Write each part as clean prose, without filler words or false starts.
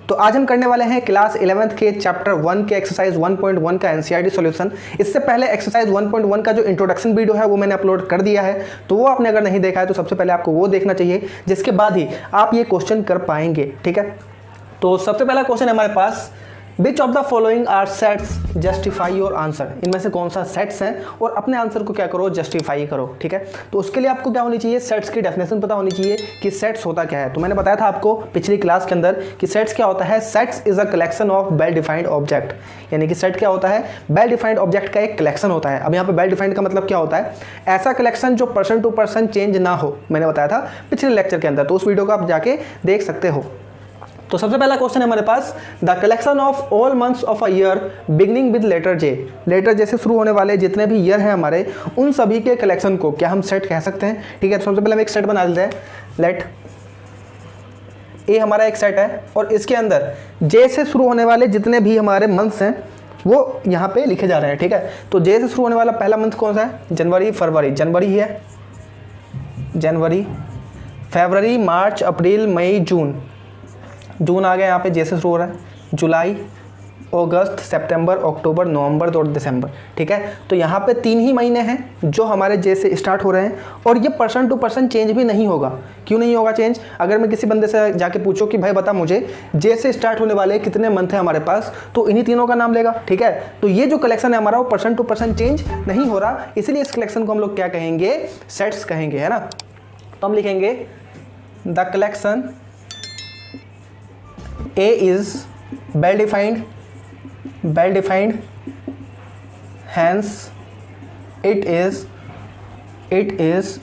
तो आज हम करने वाले हैं क्लास 11th के चैप्टर 1 के एक्सरसाइज 1.1 का एनसीईआरटी सॉल्यूशन। इससे पहले एक्सरसाइज 1.1 का जो इंट्रोडक्शन वीडियो है वो मैंने अपलोड कर दिया है, तो वो आपने अगर नहीं देखा है तो सबसे पहले आपको वो देखना चाहिए, जिसके बाद ही आप ये क्वेश्चन कर पाएंगे। ठीक है, तो सबसे पहला क्वेश्चन है हमारे पास, which of the following are sets justify your answer. इनमें से कौन सा सेट्स हैं और अपने आंसर को क्या करो, जस्टिफाई करो। ठीक है, तो उसके लिए आपको क्या होनी चाहिए, सेट्स की डेफिनेशन पता होनी चाहिए कि सेट्स होता क्या है। तो मैंने बताया था आपको पिछली क्लास के अंदर कि सेट्स क्या होता है। Sets is a collection of well defined object, यानी कि सेट क्या होता है, वेल डिफाइंड ऑब्जेक्ट का एक कलेक्शन होता है। अब यहाँ पे वेल डिफाइंड का मतलब क्या होता है, ऐसा कलेक्शन जो पर्सन टू पर्सन चेंज ना हो। मैंने बताया था पिछले लेक्चर के अंदर, तो उस वीडियो को आप जाके देख सकते हो। तो सबसे पहला क्वेश्चन है हमारे पास, the collection of all months of a year beginning with letter J. Letter J से शुरू होने वाले जितने भी ईयर हैं हमारे, उन सभी के कलेक्शन को क्या हम सेट कह सकते हैं। ठीक है, तो सबसे पहले हम एक सेट बना लेते हैं। लेट ए हमारा एक सेट है और इसके अंदर जे से शुरू होने वाले जितने भी हमारे मंथ्स हैं वो यहाँ पे लिखे जा रहे हैं। ठीक है, तो जे से शुरू होने वाला पहला मंथ कौन सा है, जनवरी फरवरी। जनवरी ही है, जनवरी, फरवरी, मार्च, अप्रैल, मई, जून। जून आ गया यहाँ पे, जैसे शुरू हो रहा है। जुलाई, अगस्त, सितंबर, अक्टूबर, नवंबर और दिसंबर। ठीक है, तो यहाँ पे 3 ही महीने हैं जो हमारे जे से स्टार्ट हो रहे हैं, और ये पर्सन टू पर्सन चेंज भी नहीं होगा। क्यों नहीं होगा चेंज? अगर मैं किसी बंदे से जाके पूछूं कि भाई बता मुझे जे से स्टार्ट होने वाले कितने मंथ हैं हमारे पास, तो इन्हीं तीनों का नाम लेगा। ठीक है, तो ये जो कलेक्शन है हमारा वो पर्सन टू पर्सन चेंज नहीं हो रहा, इसलिए इस कलेक्शन को हम लोग क्या कहेंगे, सेट्स कहेंगे, है ना। तो हम लिखेंगे the collection A is well defined, hence it is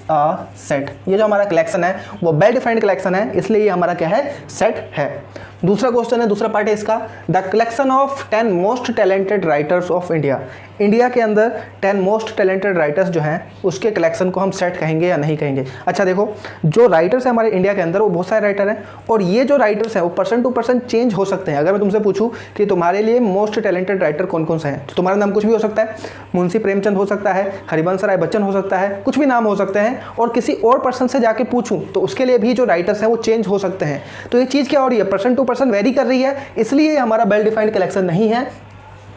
a set। ये जो हमारा कलेक्शन है वो वेल डिफाइंड कलेक्शन है, इसलिए ये हमारा क्या है, सेट है। दूसरा क्वेश्चन है, दूसरा पार्ट है इसका, the collection of 10 most talented writers of India. India के अंदर 10 मोस्ट टैलेंटेड राइटर्स जो हैं उसके कलेक्शन को हम सेट कहेंगे या नहीं कहेंगे। अच्छा देखो, जो राइटर्स हैं हमारे इंडिया के अंदर वो बहुत सारे राइटर हैं, और ये जो राइटर्स हैं वो पर्सन टू पर्सन चेंज हो सकते हैं। अगर मैं तुमसे पूछूं कि तुम्हारे लिए मोस्ट टैलेंटेड राइटर कौन कौन से हैं, तो तुम्हारा नाम कुछ भी हो सकता है। मुंशी प्रेमचंद हो सकता है, हरिवंश राय बच्चन हो सकता है, कुछ भी नाम हो सकते हैं। और किसी और पर्सन से जाके पूछूं तो उसके लिए भी जो राइटर्स हैं वो चेंज हो सकते हैं। तो ये चीज़ क्या हो रही है, पर्सन टू पर्सन वेरी कर रही है, इसलिए हमारा वेल डिफाइंड कलेक्शन नहीं है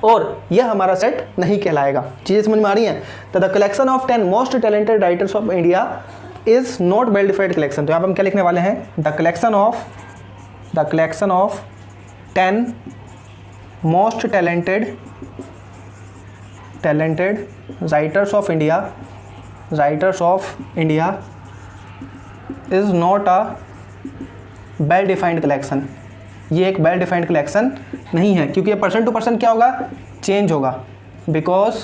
और यह हमारा सेट नहीं कहलाएगा। चीज़ें समझ में आ रही हैं? तो the collection of 10 most talented writers of India is not well defined collection. तो यहाँ पर हम क्या लिखने वाले हैं, the collection of 10 most talented writers of India is not a well defined collection. ये एक वेल डिफाइंड कलेक्शन नहीं है, क्योंकि ये पर्सन टू पर्सन क्या होगा, चेंज होगा, because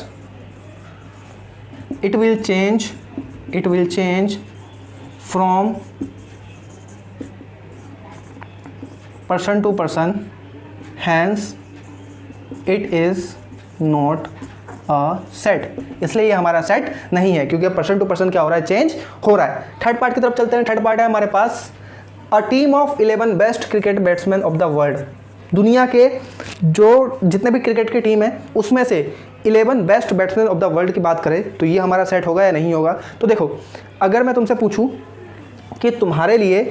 it will change from person to person, hence it is not a set. इसलिए ये हमारा सेट नहीं है, क्योंकि पर्सन टू पर्सन क्या हो रहा है, चेंज हो रहा है। थर्ड पार्ट की तरफ चलते हैं। थर्ड पार्ट है हमारे पास, a team of 11 best cricket batsman of the world. दुनिया के जो जितने भी क्रिकेट की टीम है उसमें से 11 best batsman of the world की बात करें तो ये हमारा सेट होगा या नहीं होगा। तो देखो, अगर मैं तुमसे पूछूं कि तुम्हारे लिए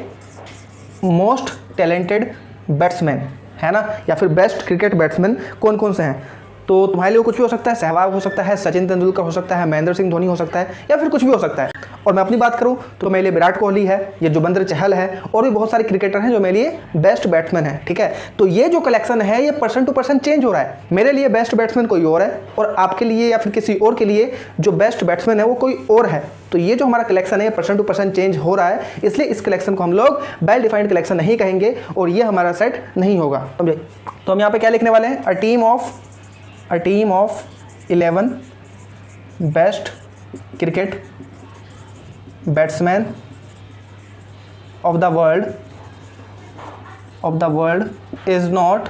मोस्ट टैलेंटेड बैट्समैन है ना, या फिर बेस्ट क्रिकेट बैट्समैन कौन कौन से हैं, तो तुम्हारे लिए कुछ भी हो सकता है। सहवाग हो सकता है, सचिन तेंदुलकर हो सकता है, महेंद्र सिंह धोनी हो सकता है, या फिर कुछ भी हो सकता है। और मैं अपनी बात करूं तो मेरे लिए विराट कोहली है, ये युजवेंद्र चहल है, और भी बहुत सारे क्रिकेटर हैं जो मेरे लिए बेस्ट बैट्समैन है। ठीक है, तो ये जो कलेक्शन है ये पर्सन टू पर्सन चेंज हो रहा है। मेरे लिए बेस्ट बैट्समैन कोई और है, और आपके लिए या फिर किसी और के लिए जो बेस्ट बैट्समैन है वो कोई और है। तो ये जो हमारा कलेक्शन है पर्सन टू पर्सन चेंज हो रहा है, इसलिए इस कलेक्शन को हम लोग वेल डिफाइंड कलेक्शन नहीं कहेंगे, और ये हमारा सेट नहीं होगा। तो हम यहाँ पे क्या लिखने वाले हैं, अ team of 11 best cricket batsman of the world is not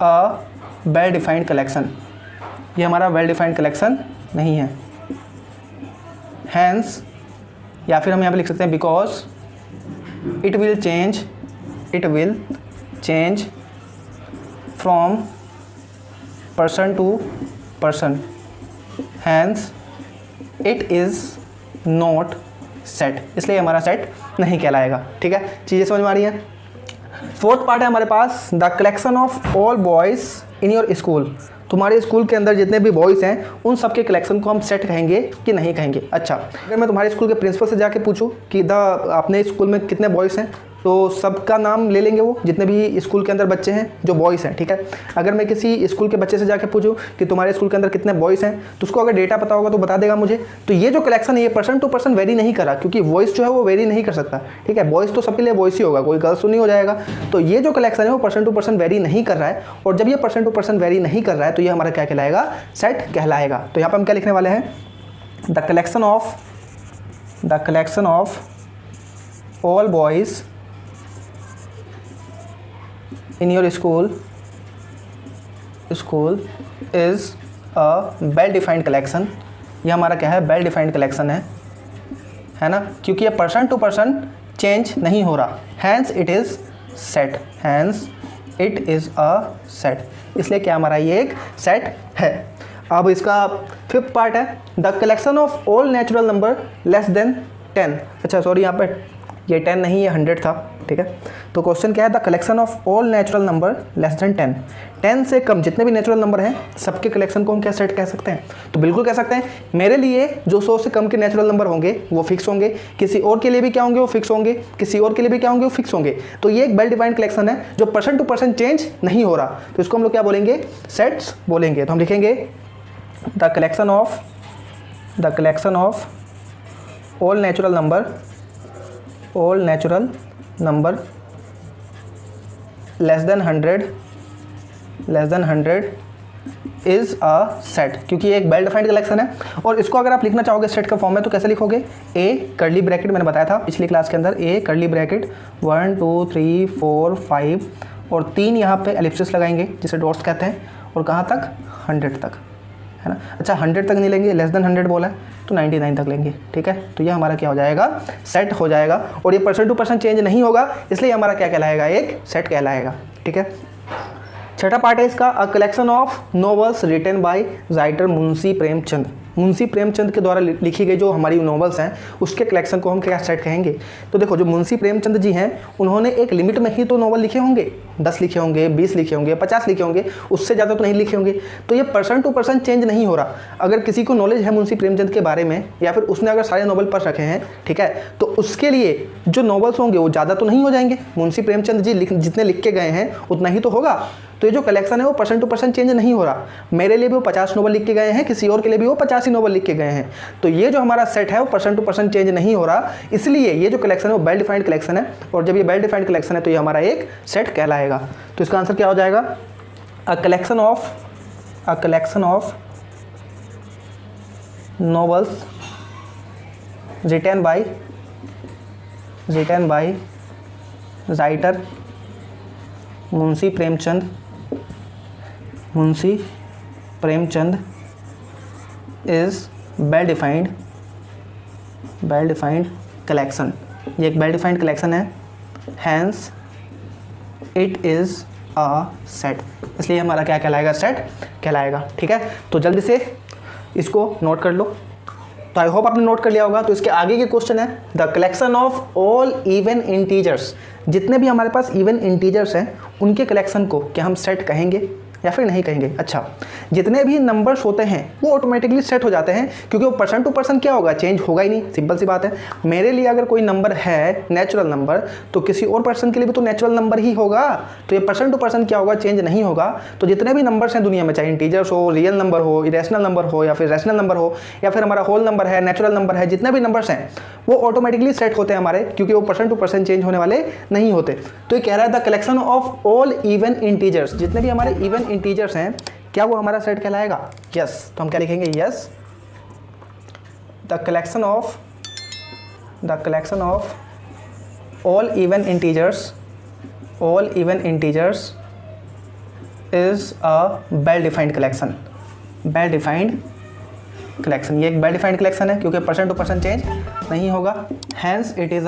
a well defined collection. ये हमारा वेल डिफाइंड कलेक्शन नहीं है। हैंस, या फिर हम यहाँ पे लिख सकते हैं because it will change from person to person, hence it is not set. इसलिए हमारा सेट नहीं कहलाएगा। ठीक है, चीज़ें समझ में आ रही हैं? फोर्थ पार्ट है हमारे पास the collection of all boys in your school. तुम्हारे स्कूल के अंदर जितने भी बॉयज़ हैं उन सब के कलेक्शन को हम सेट कहेंगे कि नहीं कहेंगे। अच्छा, अगर मैं तुम्हारे स्कूल के प्रिंसिपल से जाके पूछूं कि अपने स्कूल में कितने बॉयज़ हैं, तो सबका नाम ले लेंगे वो जितने भी स्कूल के अंदर बच्चे हैं जो बॉयज़ हैं, ठीक है। अगर मैं किसी स्कूल के बच्चे से जाके पूछूं कि तुम्हारे स्कूल के अंदर कितने बॉयज़ हैं, तो उसको अगर डेटा पता होगा तो बता देगा मुझे। तो ये जो कलेक्शन है ये पर्सन टू पर्सन वेरी नहीं करा, क्योंकि वॉइस जो है वो वेरी नहीं कर सकता, ठीक है। बॉयज़ तो सबके लिए वॉइस ही होगा, कोई गर्ल्स तो नहीं हो जाएगा। तो ये जो कलेक्शन है वो पर्सन टू पर्सन वेरी नहीं कर रहा है, और जब ये पर्सन टू पर्सन वेरी नहीं कर रहा है तो ये हमारा क्या कहलाएगा, सेट कहलाएगा। तो यहाँ पर हम क्या लिखने वाले हैं, the collection of all boys in your school is a well defined collection। ये हमारा क्या है, वेल डिफाइंड कलेक्शन है ना, क्योंकि ये पर्सन टू पर्सन चेंज नहीं हो रहा, hence it is set, hence it is a set, इसलिए क्या हमारा ये एक सेट है। अब इसका फिफ्थ पार्ट है the collection of all natural number less than 10। अच्छा सॉरी, यहाँ पे ये 10 नहीं, ये 100 था, ठीक है। तो क्वेश्चन क्या है, the collection of all natural number less than 10। 10 से कम जितने भी नेचुरल नंबर हैं सबके कलेक्शन को हम क्या सेट कह सकते हैं, तो बिल्कुल कह सकते हैं। मेरे लिए जो 100 से कम के नेचुरल नंबर होंगे वो फिक्स होंगे, किसी और के लिए भी क्या होंगे, वो फिक्स होंगे, किसी और के लिए भी क्या होंगे, वो फिक्स होंगे। तो ये एक वेल डिफाइंड कलेक्शन है जो पर्सन टू पर्सन चेंज नहीं हो रहा, तो इसको हम लोग क्या बोलेंगे, सेट्स बोलेंगे। तो हम लिखेंगे the collection of all natural number less then 100 is a set, क्योंकि ये एक वेल डिफाइंड कलेक्शन है। और इसको अगर आप लिखना चाहोगे सेट का फॉर्म में तो कैसे लिखोगे, ए कर्ली ब्रैकेट, मैंने बताया था पिछली क्लास के अंदर, ए कर्ली ब्रैकेट 1 2 3 4 5 और 3 यहाँ पे एलिप्सिस लगाएंगे जिसे डॉट्स कहते हैं, और कहाँ तक, 100 तक, है ना। अच्छा 100 तक नहीं लेंगे, लेस देन 100 बोला है तो 99 तक लेंगे, ठीक है। तो ये हमारा क्या हो जाएगा, सेट हो जाएगा, और ये पर्सन टू पर्सन चेंज नहीं होगा, इसलिए हमारा क्या कहलाएगा, एक सेट कहलाएगा, ठीक है। छठा पार्ट है इसका, a collection of novels written by writer Munshi Premchand. Munshi Premchand के द्वारा लिखी गई जो हमारी नॉवेल्स हैं उसके कलेक्शन को हम क्या सेट कहेंगे। तो देखो जो मुंशी प्रेमचंद जी हैं उन्होंने एक लिमिट में ही तो नॉवल लिखे होंगे, 10 लिखे होंगे, 20 लिखे होंगे, 50 लिखे होंगे, उससे ज़्यादा तो नहीं लिखे होंगे। तो ये पर्सन टू पर्सन चेंज नहीं हो रहा। अगर किसी को नॉलेज है मुंशी प्रेमचंद के बारे में, या फिर उसने अगर सारे नॉवल पढ़ रखे हैं, ठीक है, तो उसके लिए जो नॉवल्स होंगे वो ज़्यादा तो नहीं हो जाएंगे। मुंशी प्रेमचंद जी जितने लिख के गए हैं उतना ही तो होगा। तो ये जो कलेक्शन है वो पर्सन टू पर्सन चेंज नहीं हो रहा। मेरे लिए भी वो 50 नॉवल लिख के गए हैं, किसी और के लिए भी वो 50 ही नॉवल लिख के गए हैं। तो ये जो हमारा सेट है वो पर्सन टू पर्सन चेंज नहीं हो रहा, इसलिए ये जो कलेक्शन है वो वेल डिफाइंड कलेक्शन है। और जब ये वेल डिफाइंड कलेक्शन है तो ये हमारा एक सेट कहलाएगा। तो इसका आंसर क्या हो जाएगा, a collection of novels written by writer Munshi Premchand is well defined collection. ये एक वेल डिफाइंड कलेक्शन है, hence it is a set, इसलिए हमारा क्या कहलाएगा, सेट कहलाएगा, ठीक है। तो जल्दी से इसको नोट कर लो। तो आई होप आपने नोट कर लिया होगा। तो इसके आगे के क्वेश्चन है the collection of all even integers. जितने भी हमारे पास इवन इंटीजर्स हैं उनके कलेक्शन को क्या हम सेट कहेंगे या फिर नहीं कहेंगे। अच्छा, जितने भी नंबर्स होते हैं वो ऑटोमेटिकली सेट हो जाते हैं, क्योंकि वो पर्सन टू पर्सन क्या होगा, चेंज होगा ही नहीं। सिंपल सी बात है। मेरे लिए अगर कोई नंबर है नेचुरल नंबर, तो किसी और पर्सन के लिए भी तो नेचुरल नंबर ही होगा। तो ये पर्सन टू पर्सन क्या होगा, चेंज नहीं होगा। तो जितने भी नंबर्स हैं दुनिया में, चाहे इंटीजर्स हो, रियल नंबर हो, इरेशनल नंबर हो, या फिर रैशनल नंबर हो, या फिर हमारा होल नंबर है, नेचुरल नंबर है, जितने भी नंबर्स हैं वो ऑटोमेटिकली सेट होते हैं हमारे, क्योंकि वो पर्सन टू पर्सन चेंज होने वाले नहीं होते। तो ये कह रहा है the collection of all even integers, जितने भी हमारे इवन इंटीजर्स हैं क्या वो हमारा सेट कहलाएगा, यस। तो हम क्या लिखेंगे, yes, the collection of all even integers is a well defined collection. ये एक वेल डिफाइंड कलेक्शन है क्योंकि पर्सन टू पर्सन चेंज नहीं होगा, hence it is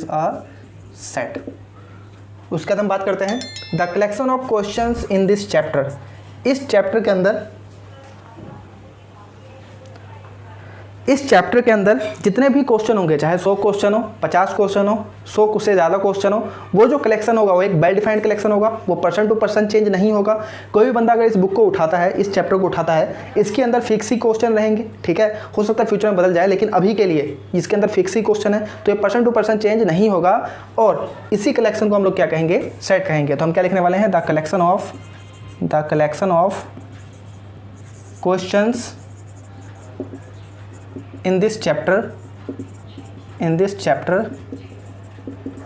a set. उसके बाद हम बात करते हैं the collection of questions in this chapter. इस चैप्टर के अंदर इस चैप्टर के अंदर जितने भी क्वेश्चन होंगे, चाहे 100 क्वेश्चन हो, 50 क्वेश्चन हो, 100 से ज़्यादा क्वेश्चन हो, वो जो कलेक्शन होगा वो एक वेल डिफाइंड कलेक्शन होगा, वो पर्सन टू पर्सन चेंज नहीं होगा। कोई भी बंदा अगर इस बुक को उठाता है, इस चैप्टर को उठाता है, इसके अंदर फिक्स ही क्वेश्चन रहेंगे, ठीक है। हो सकता है फ्यूचर में बदल जाए, लेकिन अभी के लिए इसके अंदर फिक्स ही क्वेश्चन है, तो ये पर्सन टू पर्सन चेंज नहीं होगा। और इसी कलेक्शन को हम लोग क्या कहेंगे, सेट कहेंगे। तो हम क्या लिखने वाले हैं, the collection of questions in this chapter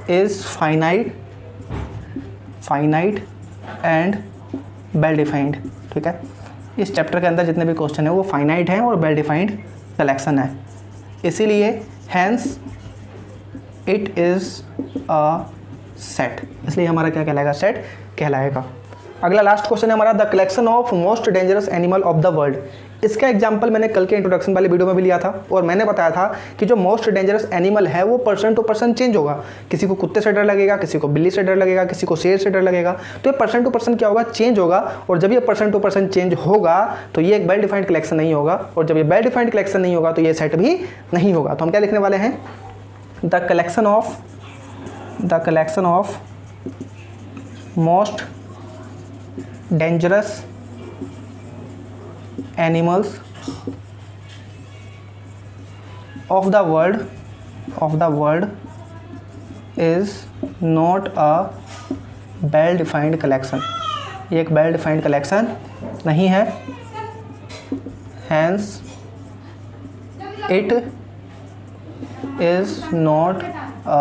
is finite and well defined, ठीक है। इस चैप्टर के अंदर जितने भी क्वेश्चन है वो फाइनाइट हैं और वेल डिफाइंड कलेक्शन है, इसीलिए hence it is a set, इसलिए हमारा क्या कहलाएगा, सेट कहलाएगा। अगला लास्ट क्वेश्चन है हमारा, the collection of most dangerous animal of the world. इसका एग्जाम्पल मैंने कल के इंट्रोडक्शन वाली वीडियो में भी लिया था और मैंने बताया था कि जो मोस्ट डेंजरस एनिमल है वो पर्सन टू पर्सन चेंज होगा। किसी को कुत्ते से डर लगेगा, किसी को बिल्ली से डर लगेगा, किसी को शेर से डर लगेगा। तो ये पर्सन टू पर्सन क्या होगा, चेंज होगा। और जब ये पर्सन टू पर्सन चेंज होगा तो ये एक वेल डिफाइंड कलेक्शन नहीं होगा, और जब ये वेल डिफाइंड कलेक्शन नहीं होगा तो ये सेट भी नहीं होगा। तो हम क्या लिखने वाले हैं, the collection of most dangerous animals of the world is not a well defined collection। ये एक well defined collection नहीं है, hence it is not a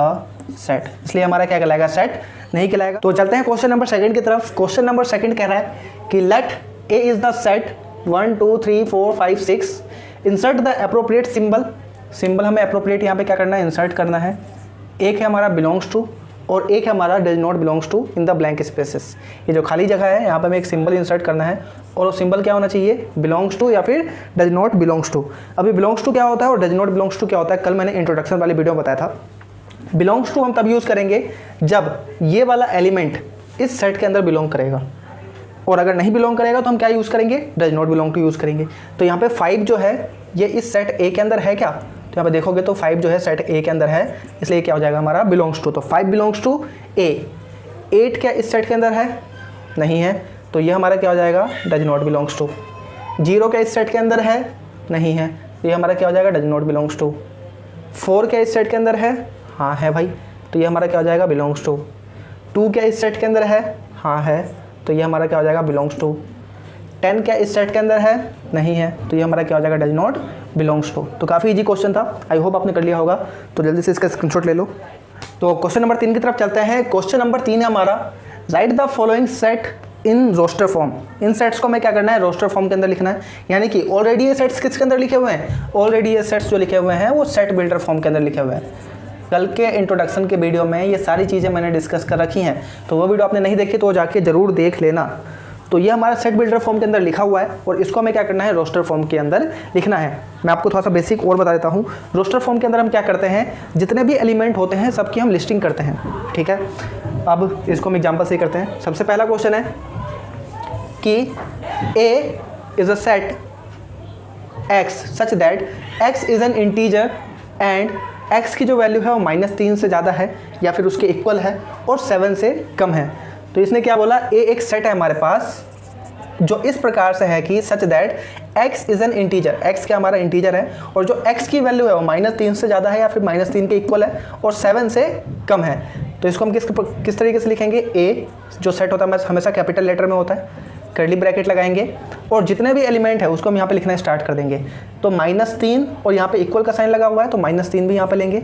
set, इसलिए हमारा क्या कहलाएगा, सेट नहीं कहलाएगा। तो चलते हैं क्वेश्चन नंबर सेकंड की तरफ। क्वेश्चन नंबर सेकंड कह रहा है कि late A is the set 1 2 3 4 5 6 insert the appropriate symbol हमें अप्रोप्रिएट यहाँ पे क्या करना है, इंसर्ट करना है। एक है हमारा बिलोंग्स टू और एक है हमारा does not belongs to in the blank spaces. ये जो खाली जगह है यहाँ पे हमें एक सिंबल इंसर्ट करना है और वो सिंबल क्या होना चाहिए, बिलोंग्स टू या फिर डज नॉट बिलोंग्स टू। अभी बिलोंग्स टू क्या होता है और डज नॉट बिलोंग्स टू क्या होता है, कल मैंने इंट्रोडक्शन वाली वीडियो में बताया था। बिलोंग्स टू हम तब यूज़ करेंगे जब ये वाला एलिमेंट इस सेट के अंदर बिलोंग करेगा, और अगर नहीं बिलोंग करेगा तो हम क्या यूज़ करेंगे, does not belong to use करेंगे। तो यहाँ पे 5 जो है ये इस सेट ए के अंदर है क्या, तो यहाँ पे देखोगे तो 5 जो है सेट ए के अंदर है, इसलिए क्या हो जाएगा हमारा, बिलोंग्स टू। तो 5 बिलोंग्स टू ए। 8 क्या इस सेट के अंदर है, नहीं है, तो ये हमारा क्या हो जाएगा, डज नॉट बिलोंग्स टू। 0 क्या इस सेट के अंदर है, नहीं है, तो ये हमारा क्या हो जाएगा, डज नॉट बिलोंग्स टू। 4 क्या इस सेट के अंदर है, हाँ है भाई, तो ये हमारा क्या हो जाएगा, बिलोंग्स टू। 2 क्या इस सेट के अंदर है, हाँ है, तो ये हमारा क्या हो जाएगा, बिलोंग्स टू। 10 क्या इस सेट के अंदर है, नहीं है, तो ये हमारा क्या हो जाएगा, डज नॉट बिलोंग्स टू। तो काफ़ी इजी क्वेश्चन था, आई होप आपने कर लिया होगा। तो जल्दी से इसका स्क्रीनशॉट ले लो। तो क्वेश्चन नंबर 3 की तरफ चलते हैं। क्वेश्चन नंबर 3 है हमारा, write the following set in roster form. इन सेट्स को हमें क्या करना है, रोस्टर फॉर्म के अंदर लिखना है। यानी कि ऑलरेडी ये सेट्स किसके अंदर लिखे हुए हैं, ऑलरेडी ये सेट्स जो लिखे हुए हैं वो सेट बिल्डर फॉर्म के अंदर लिखे हुए हैं। कल के इंट्रोडक्शन के वीडियो में ये सारी चीज़ें मैंने डिस्कस कर रखी हैं, तो वो वीडियो आपने नहीं देखी तो जाके ज़रूर देख लेना। तो ये हमारा सेट बिल्डर फॉर्म के अंदर लिखा हुआ है और इसको हमें क्या करना है, रोस्टर फॉर्म के अंदर लिखना है। मैं आपको थोड़ा सा बेसिक और बता देता हूँ। रोस्टर फॉर्म के अंदर हम क्या करते हैं, जितने भी एलिमेंट होते हैं सबकी हम लिस्टिंग करते हैं, ठीक है। अब इसको हम एग्जाम्पल से ही करते हैं। सबसे पहला क्वेश्चन है कि ए is a set x such that x is an integer and x की जो वैल्यू है वो -3 से ज़्यादा है या फिर उसके इक्वल है और 7 से कम है। तो इसने क्या बोला, ए एक सेट है हमारे पास जो इस प्रकार से है कि सच that x is an integer, x क्या हमारा इंटीजर है और जो x की वैल्यू है वो -3 से ज़्यादा है या फिर -3 के इक्वल है और 7 से कम है। तो इसको हम किस तरीके से लिखेंगे, ए जो सेट होता है हमेशा कैपिटल लेटर में होता है, कर्ली ब्रैकेट लगाएंगे और जितने भी एलिमेंट है उसको हम यहाँ पे लिखना स्टार्ट कर देंगे। तो -3 और यहाँ पे इक्वल का साइन लगा हुआ है तो -3 भी यहाँ पे लेंगे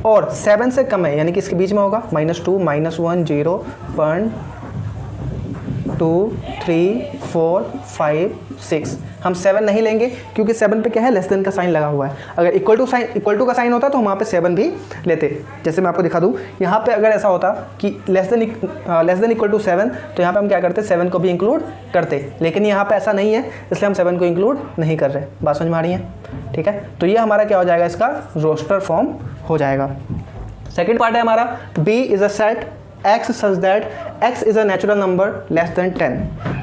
और 7 से कम है यानी कि इसके बीच में होगा -2 -1 0 1 2 3 4 5 6। हम 7 नहीं लेंगे क्योंकि 7 पे क्या है, लेस देन का साइन लगा हुआ है। अगर इक्वल टू का साइन होता तो हम वहाँ पे 7 भी लेते। जैसे मैं आपको दिखा दूँ, यहाँ पे अगर ऐसा होता कि लेस देन इक्वल टू 7 तो यहाँ पे हम क्या करते, 7 को भी इंक्लूड करते, लेकिन यहाँ पे ऐसा नहीं है इसलिए हम 7 को इंक्लूड नहीं कर रहे। बात समझ में आ रही है, ठीक है। तो ये हमारा क्या हो जाएगा, इसका रोस्टर फॉर्म हो जाएगा। सेकेंड पार्ट है हमारा, B is a set x such that x is a natural number less than 10।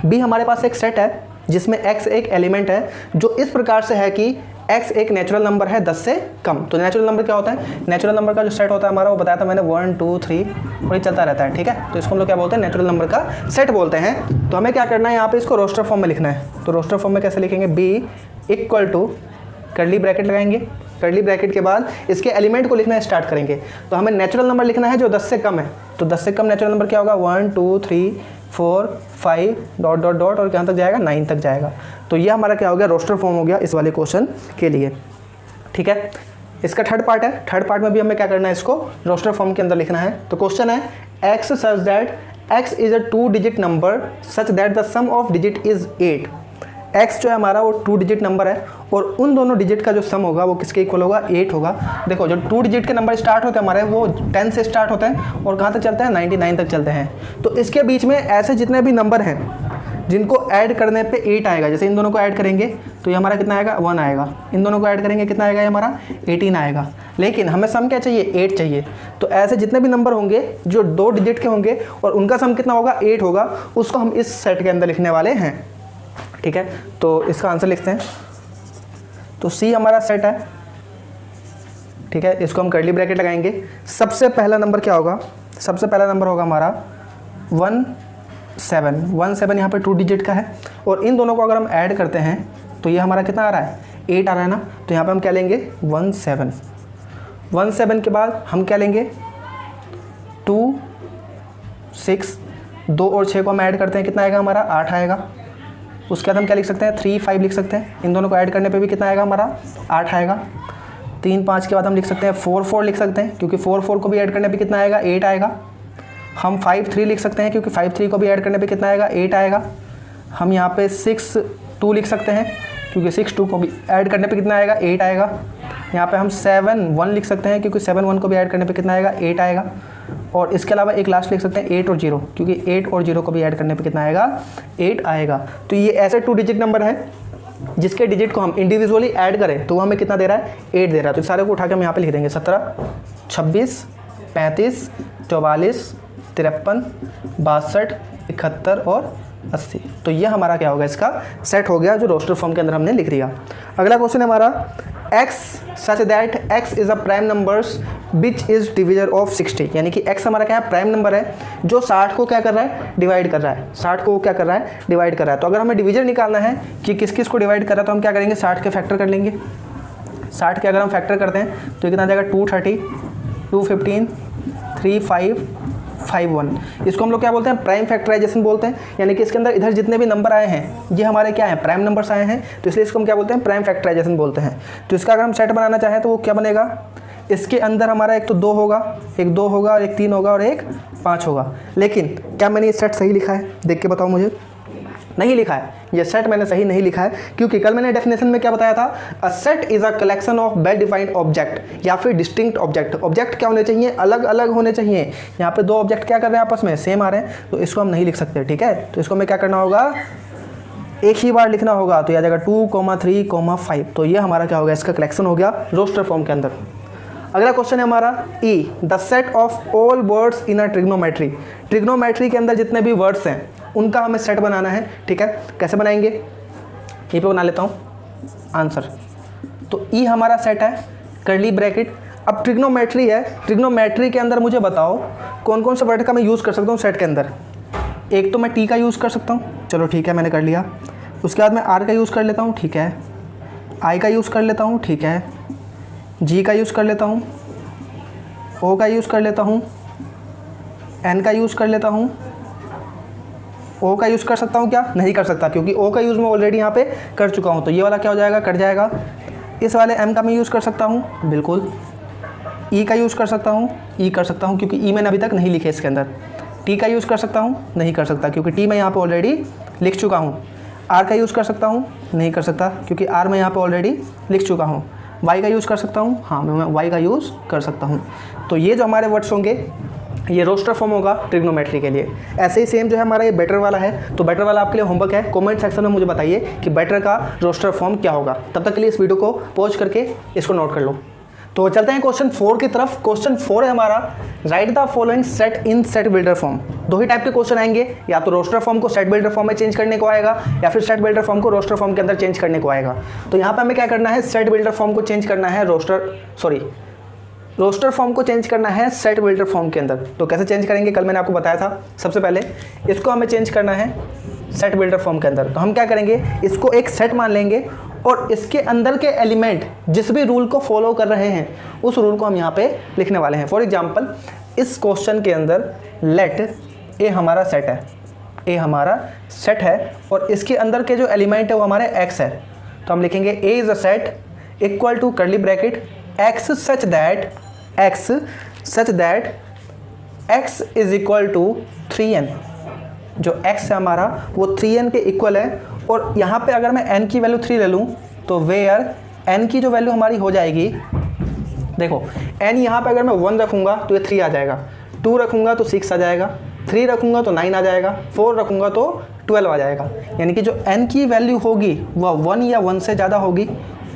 b हमारे पास एक सेट है जिसमें x एक एलिमेंट है जो इस प्रकार से है कि x एक नेचुरल नंबर है 10 से कम। तो नेचुरल नंबर क्या होता है, नेचुरल नंबर का जो सेट होता है हमारा, वो बताया था मैंने 1 2 3 और ये चलता रहता है, ठीक है। तो इसको हम लोग क्या बोलते हैं, नेचुरल नंबर का सेट बोलते हैं। तो हमें क्या करना है, यहाँ पे इसको रोस्टर फॉर्म में लिखना है। तो रोस्टर फॉर्म में कैसे लिखेंगे, b equal to curly bracket लगाएंगे, कर्ली ब्रैकेट के बाद इसके एलिमेंट को लिखना स्टार्ट करेंगे। तो हमें नेचुरल नंबर लिखना है जो 10 से कम है। तो 10 से कम नेचुरल नंबर क्या होगा, 1 2 3 4 5 डॉट डॉट डॉट और कहाँ तक जाएगा, 9 तक जाएगा। तो ये हमारा क्या हो गया, रोस्टर फॉर्म हो गया इस वाले क्वेश्चन के लिए, ठीक है। इसका थर्ड पार्ट है, थर्ड पार्ट में भी हमें क्या करना है, इसको रोस्टर फॉर्म के अंदर लिखना है। तो क्वेश्चन है x such that x is a 2 digit number such that the sum of digit is 8। x जो है हमारा वो 2 डिजिट नंबर है और उन दोनों डिजिट का जो सम होगा वो किसके इक्वल होगा, 8 होगा। देखो जो 2 डिजिट के नंबर स्टार्ट होते हैं हमारे, वो 10 से स्टार्ट होते हैं और कहाँ तक चलते हैं, 99 तक चलते हैं। तो इसके बीच में ऐसे जितने भी नंबर हैं जिनको ऐड करने पे 8 आएगा, जैसे इन दोनों को ऐड करेंगे तो ये हमारा कितना आएगा, 1 आएगा। इन दोनों को ऐड करेंगे कितना आएगा, ये हमारा 18 आएगा। लेकिन हमें सम क्या चाहिए, 8 चाहिए। तो ऐसे जितने भी नंबर होंगे जो 2 डिजिट के होंगे और उनका सम कितना होगा, 8 होगा, उसको हम इस सेट के अंदर लिखने वाले हैं, ठीक है। तो इसका आंसर लिखते हैं। तो सी हमारा सेट है, ठीक है। इसको हम कर्ली ब्रैकेट लगाएंगे। सबसे पहला नंबर क्या होगा, सबसे पहला नंबर होगा हमारा 17 यहाँ पे 2 डिजिट का है और इन दोनों को अगर हम ऐड करते हैं तो ये हमारा कितना आ रहा है, 8 आ रहा है ना। तो यहाँ पे हम क्या लेंगे, 17 के बाद हम क्या लेंगे, 2 6 2 और 6 को हम ऐड करते हैं, कितना आएगा हमारा, 8 आएगा। उसके बाद हम क्या लिख सकते हैं, 3 5 लिख सकते हैं। इन दोनों को ऐड करने पे भी कितना आएगा हमारा, 8 आएगा। 3 5 के बाद हम लिख सकते हैं 4 4 लिख सकते हैं, क्योंकि 4 4 को भी ऐड करने पे कितना आएगा, 8 आएगा। हम 5 3 लिख सकते हैं, क्योंकि 5 3 को भी ऐड करने पे कितना आएगा, 8 आएगा। हम यहाँ पे 6 2 लिख सकते हैं, क्योंकि 6 2 को भी ऐड करने पे कितना आएगा, 8 आएगा। यहाँ पे हम 7 1 लिख सकते हैं, क्योंकि 7 1 को भी ऐड करने पे कितना आएगा, 8 आएगा। और इसके अलावा एक लास्ट लिख सकते हैं 8 और 0, क्योंकि 8 और 0 को भी ऐड करने पे कितना आएगा, 8 आएगा। तो ये ऐसे 2 डिजिट नंबर है जिसके डिजिट को हम इंडिविजुअली ऐड करें तो वो हमें कितना दे रहा है, 8 दे रहा है। तो सारे को उठा के हम यहाँ पे लिख देंगे, 17 26 35 44 53 62 71 और 80। तो ये हमारा क्या होगा, इसका सेट हो गया जो रोस्टर फॉर्म के अंदर हमने लिख दिया। अगला क्वेश्चन है हमारा, x such that x is a prime numbers which is divisor of 60। यानी कि x हमारा क्या है, प्राइम नंबर है जो 60 को क्या कर रहा है, डिवाइड कर रहा है। 60 को क्या कर रहा है, डिवाइड कर रहा है। तो अगर हमें डिवीजर निकालना है कि किस किस को डिवाइड कर रहा है, तो हम क्या करेंगे, 60 के फैक्टर कर लेंगे। 60 के अगर हम फैक्टर करते हैं तो ये कितना आ जाएगा, 230 215 35 51। इसको हम लोग क्या बोलते हैं, प्राइम फैक्टराइजेशन बोलते हैं। यानी कि इसके अंदर इधर जितने भी नंबर आए हैं ये हमारे क्या हैं, प्राइम नंबर्स आए हैं, तो इसलिए इसको हम क्या बोलते हैं, प्राइम फैक्टराइजेशन बोलते हैं। तो इसका अगर हम सेट बनाना चाहें तो वो क्या बनेगा, इसके अंदर हमारा एक तो 2 होगा, एक 2 होगा और एक 3 होगा और एक 5 होगा। लेकिन क्या मैंने ये सेट सही लिखा है, देख के बताओ मुझे। नहीं लिखा है, ये सेट मैंने सही नहीं लिखा है, क्योंकि कल मैंने डेफिनेशन में क्या बताया था, a set is a collection of well defined object या फिर डिस्टिंक्ट ऑब्जेक्ट। ऑब्जेक्ट क्या होने चाहिए, अलग अलग होने चाहिए। यहाँ पे 2 ऑब्जेक्ट क्या कर रहे हैं, आपस में सेम आ रहे हैं, तो इसको हम नहीं लिख सकते, ठीक है। तो इसको हमें क्या करना होगा, एक ही बार लिखना होगा। तो यह आ जाएगा 2 3 5। तो ये हमारा क्या होगा, इसका कलेक्शन हो गया रोस्टर फॉर्म के अंदर। अगला क्वेश्चन है हमारा, ई the set of all words in a trigonometry. Trigonometry के अंदर जितने भी वर्ड्स हैं उनका हमें सेट बनाना है, ठीक है। कैसे बनाएंगे, ये पे बना लेता हूँ आंसर। तो ई हमारा सेट है, कर्ली ब्रैकेट। अब ट्रिग्नोमेट्री है, ट्रिग्नोमेट्री के अंदर मुझे बताओ कौन कौन से वर्ड का मैं यूज़ कर सकता हूँ सेट के अंदर। एक तो मैं टी का यूज़ कर सकता हूँ, चलो ठीक है, मैंने कर लिया। उसके बाद मैं आर का यूज़ कर लेता हूँ, ठीक है। आई का यूज़ कर लेता हूँ, ठीक है। जी का यूज़ कर लेता हूँ, ओ का यूज़ कर लेता हूँ, एन का यूज़ कर लेता हूँ। ओ का यूज़ कर सकता हूँ क्या, नहीं कर सकता, क्योंकि ओ का यूज़ मैं ऑलरेडी यहाँ पे कर चुका हूँ। तो ये वाला क्या हो जाएगा, कट जाएगा। इस वाले एम का मैं यूज़ कर सकता हूँ, बिल्कुल। ई का यूज़ कर सकता हूँ, ई कर सकता हूँ, क्योंकि ई मैंने अभी तक नहीं लिखे इसके अंदर। टी का यूज़ कर सकता हूँ, नहीं कर सकता, क्योंकि टी मैं यहाँ पे ऑलरेडी लिख चुका हूँ। आर का यूज़ कर सकता हूँ, नहीं कर सकता, क्योंकि आर मैं यहाँ पे ऑलरेडी लिख चुका हूँ। वाई का यूज़ कर सकता हूँ, हाँ मैं वाई का यूज़ कर सकता हूँ। तो ये जो हमारे वर्ड्स होंगे ये रोस्टर फॉर्म होगा ट्रिग्नोमेट्री के लिए। ऐसे ही सेम जो है हमारा ये बेटर वाला है। तो बेटर वाला आपके लिए होमवर्क है, कमेंट सेक्शन में मुझे बताइए कि बेटर का रोस्टर फॉर्म क्या होगा। तब तक के लिए इस वीडियो को पॉज करके इसको नोट कर लो। तो चलते हैं क्वेश्चन 4 की तरफ। क्वेश्चन 4 है हमारा, write the following set in set builder form. दो ही टाइप के क्वेश्चन आएंगे, या तो रोस्टर फॉर्म को सेट बिल्डर फॉर्म में चेंज करने को आएगा, या फिर सेट बिल्डर फॉर्म को रोस्टर फॉर्म के अंदर चेंज करने को आएगा। तो यहाँ पे हमें क्या करना है, सेट बिल्डर फॉर्म को चेंज करना है रोस्टर फॉर्म को चेंज करना है सेट बिल्डर फॉर्म के अंदर। तो कैसे चेंज करेंगे, कल मैंने आपको बताया था। सबसे पहले इसको हमें चेंज करना है सेट बिल्डर फॉर्म के अंदर। तो हम क्या करेंगे, इसको एक सेट मान लेंगे और इसके अंदर के एलिमेंट जिस भी रूल को फॉलो कर रहे हैं उस रूल को हम यहाँ पे लिखने वाले हैं। फॉर एग्जांपल इस क्वेश्चन के अंदर लेट ए हमारा सेट है और इसके अंदर के जो एलिमेंट है वो हमारे एक्स है। तो हम लिखेंगे A is a set equal to curly bracket X such that X is equal to 3n। जो x है हमारा वो 3n के इक्वल है। और यहाँ पे अगर मैं n की वैल्यू 3 ले लूँ तो वेयर n की जो वैल्यू हमारी हो जाएगी, देखो n यहाँ पे अगर मैं 1 रखूँगा तो ये 3 आ जाएगा, 2 रखूँगा तो 6 आ जाएगा, 3 रखूँगा तो 9 आ जाएगा, 4 रखूँगा तो 12 आ जाएगा। यानी कि जो n की वैल्यू होगी वह 1 या 1 से ज़्यादा होगी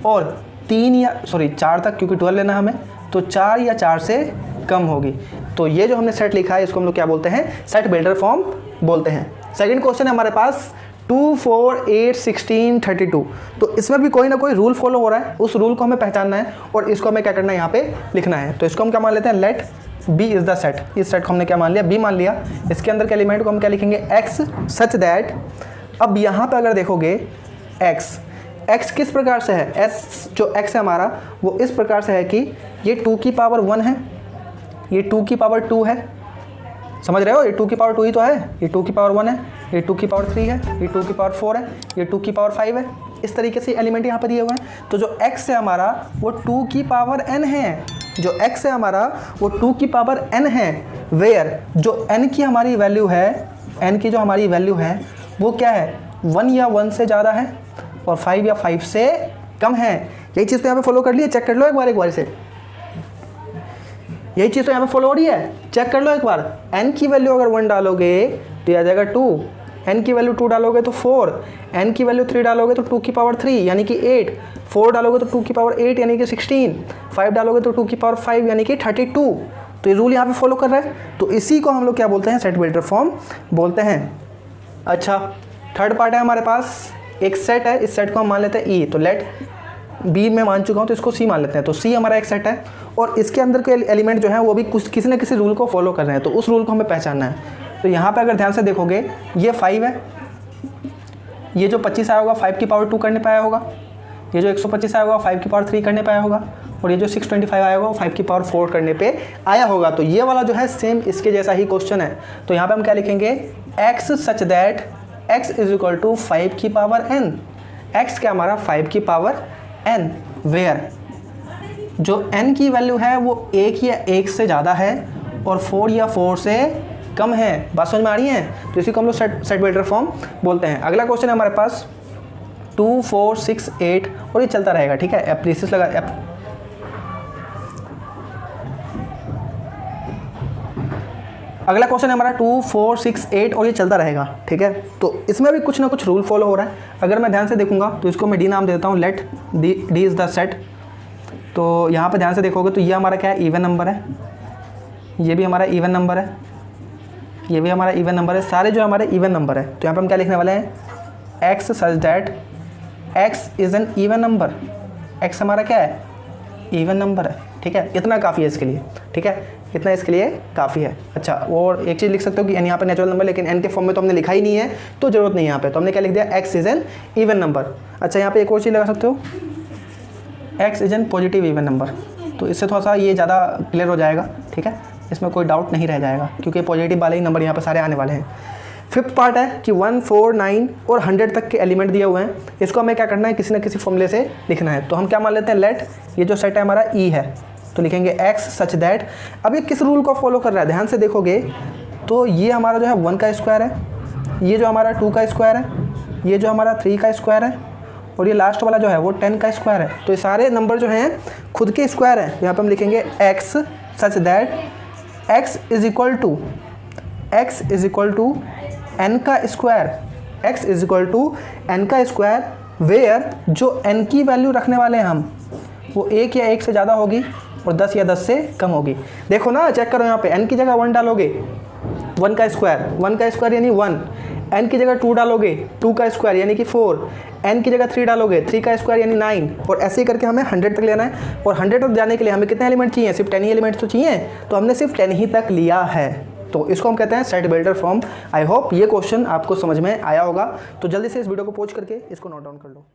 और 4 तक, क्योंकि 12 लेना हमें, तो 4 या 4 से कम होगी। तो ये जो हमने सेट लिखा है इसको हम लोग क्या बोलते हैं, सेट बिल्डर फॉर्म बोलते हैं। सेकंड क्वेश्चन है हमारे पास 2, 4, 8, 16, 32। तो इसमें भी कोई ना कोई रूल फॉलो हो रहा है, उस रूल को हमें पहचानना है और इसको हमें क्या करना है, यहाँ पे लिखना है। तो इसको हम क्या मान लेते हैं, let B is the set. इस सेट को हमने क्या मान लिया, बी मान लिया। इसके अंदर के एलिमेंट को हम क्या लिखेंगे, एक्स सच दैट। अब यहाँ पर अगर देखोगे एक्स किस प्रकार से है, एस जो एक्स है हमारा वो इस प्रकार से है कि ये 2 की पावर 1 है, ये 2 की पावर 2 है, समझ रहे हो, ये 2 की पावर 2 ही तो है, ये 2 की पावर 1 है, ये 2 की पावर 3 है, ये 2 की पावर 4 है, ये 2 की पावर 5 है। इस तरीके से एलिमेंट यहाँ पर दिए हुए हैं। तो जो x है हमारा वो 2 की पावर n है, जो x है हमारा वो 2 की पावर n है। वेयर जो n की हमारी वैल्यू है, n की जो हमारी वैल्यू है वो क्या है, 1 या 1 से ज़्यादा है और 5 या 5 से कम है। यही चीज़ तो यहाँ पे फॉलो कर ली है, चेक कर लो एक बार से। यही चीज़ तो यहाँ पे फॉलो हो रही है, चेक कर लो एक बार। n की वैल्यू अगर 1 डालोगे तो ये आ जाएगा 2, n की वैल्यू 2 डालोगे तो 4, n की वैल्यू 3 डालोगे तो 2 की पावर 3 यानी कि 8, 4 डालोगे तो 2 की पावर 8 यानी कि 16, 5 डालोगे तो 2 की पावर 5 यानी कि 32। तो ये रूल यहाँ पे फॉलो कर रहा है। तो इसी को हम लोग क्या बोलते हैं, सेट बिल्डर फॉर्म बोलते हैं। अच्छा, थर्ड पार्ट है हमारे पास, एक सेट है, इस सेट को हम मान लेते हैं ई। तो लेट बी में मान चुका हूँ तो इसको सी मान लेते हैं। तो सी हमारा एक सेट है और इसके अंदर के एलिमेंट जो है वो भी किसी न किसी रूल को फॉलो कर रहे हैं, तो उस रूल को हमें पहचानना है। तो यहाँ पे अगर ध्यान से देखोगे ये 5 है, ये जो 25 आया होगा 5 की पावर 2 करने पे आया होगा, ये जो 125 आया होगा 5 की पावर 3 करने पे आया होगा, और ये जो 625 आया होगा 5 की पावर 4 करने पे आया होगा। तो ये वाला जो है सेम इसके जैसा ही क्वेश्चन है। तो यहाँ पे हम क्या लिखेंगे, X such that x is equal to 5 की पावर n। x क्या हमारा 5 की पावर n, वेयर जो n की वैल्यू है वो 1 या 1 से ज़्यादा है और 4 या 4 से कम है। बात समझ में आ रही है। तो इसी को हम लोग सेट बिल्डर फॉर्म बोलते हैं। अगला क्वेश्चन है हमारे पास 2, 4, 6, 8 और ये चलता रहेगा, ठीक है। एप्लीसिस लगा अगला क्वेश्चन है हमारा 2, 4, 6, 8 और ये चलता रहेगा, ठीक है। तो इसमें भी कुछ ना कुछ रूल फॉलो हो रहा है। अगर मैं ध्यान से देखूंगा तो इसको मैं डी नाम देता हूँ, let D is the set. तो यहाँ पे ध्यान से देखोगे तो ये हमारा क्या है, इवन नंबर है, ये भी हमारा इवन नंबर है, ये भी हमारा इवन नंबर है, सारे जो हमारे इवन नंबर है। तो यहाँ पे हम क्या लिखने वाले हैं, x such that x is an even number. X हमारा क्या है, इवन नंबर है, ठीक है। इतना काफ़ी है इसके लिए, ठीक है, इतना इसके लिए काफ़ी है। अच्छा, और एक चीज़ लिख सकते हो कि एन यहाँ पे नेचुरल नंबर, लेकिन एन के फॉर्म में तो हमने लिखा ही नहीं है तो ज़रूरत नहीं है यहाँ पे। तो हमने क्या लिख दिया, x is an even number. अच्छा, यहाँ पे एक और चीज़ लगा सकते हो, x is an positive even number. तो इससे थोड़ा सा ये ज़्यादा क्लियर हो जाएगा, ठीक है, इसमें कोई डाउट नहीं रह जाएगा क्योंकि पॉजिटिव वाले ही नंबर यहाँ पर सारे आने वाले हैं। फिफ्थ पार्ट है कि 1, 4, 9 और 100 तक के एलिमेंट दिए हुए हैं, इसको हमें क्या करना है, किसी न किसी फॉर्मूले से लिखना है। तो हम क्या मान लेते हैं, लेट ये जो सेट है हमारा ई है, तो लिखेंगे एक्स सच दैट। अब ये किस रूल को फॉलो कर रहा है, ध्यान से देखोगे तो ये हमारा जो है 1 का स्क्वायर है, ये जो हमारा 2 का स्क्वायर है, ये जो हमारा 3 का स्क्वायर है और ये लास्ट वाला जो है वो 10 का स्क्वायर है। तो ये सारे नंबर जो हैं खुद के स्क्वायर हैं। यहाँ पर हम लिखेंगे X such that X is equal to n का square, x is equal to n का स्क्वायर, वेयर जो n की वैल्यू रखने वाले हैं हम वो 1 या 1 से ज़्यादा होगी और 10 या 10 से कम होगी। देखो ना, चेक करो यहाँ पे n की जगह 1 डालोगे 1 का स्क्वायर यानी 1, n की जगह 2 डालोगे 2 का स्क्वायर यानी कि 4, n की जगह 3 डालोगे 3 का स्क्वायर यानी 9, और ऐसे ही करके हमें 100 तक लेना है। और 100 तक जाने के लिए हमें कितने एलिमेंट चाहिए? सिर्फ 10 ही एलिमेंट्स तो चाहिए, तो हमने सिर्फ 10 ही तक लिया है। तो इसको हम कहते हैं set builder form. I hope ये क्वेश्चन आपको समझ में आया होगा। तो जल्दी से इस वीडियो को पॉज करके इसको नोट डाउन कर लो।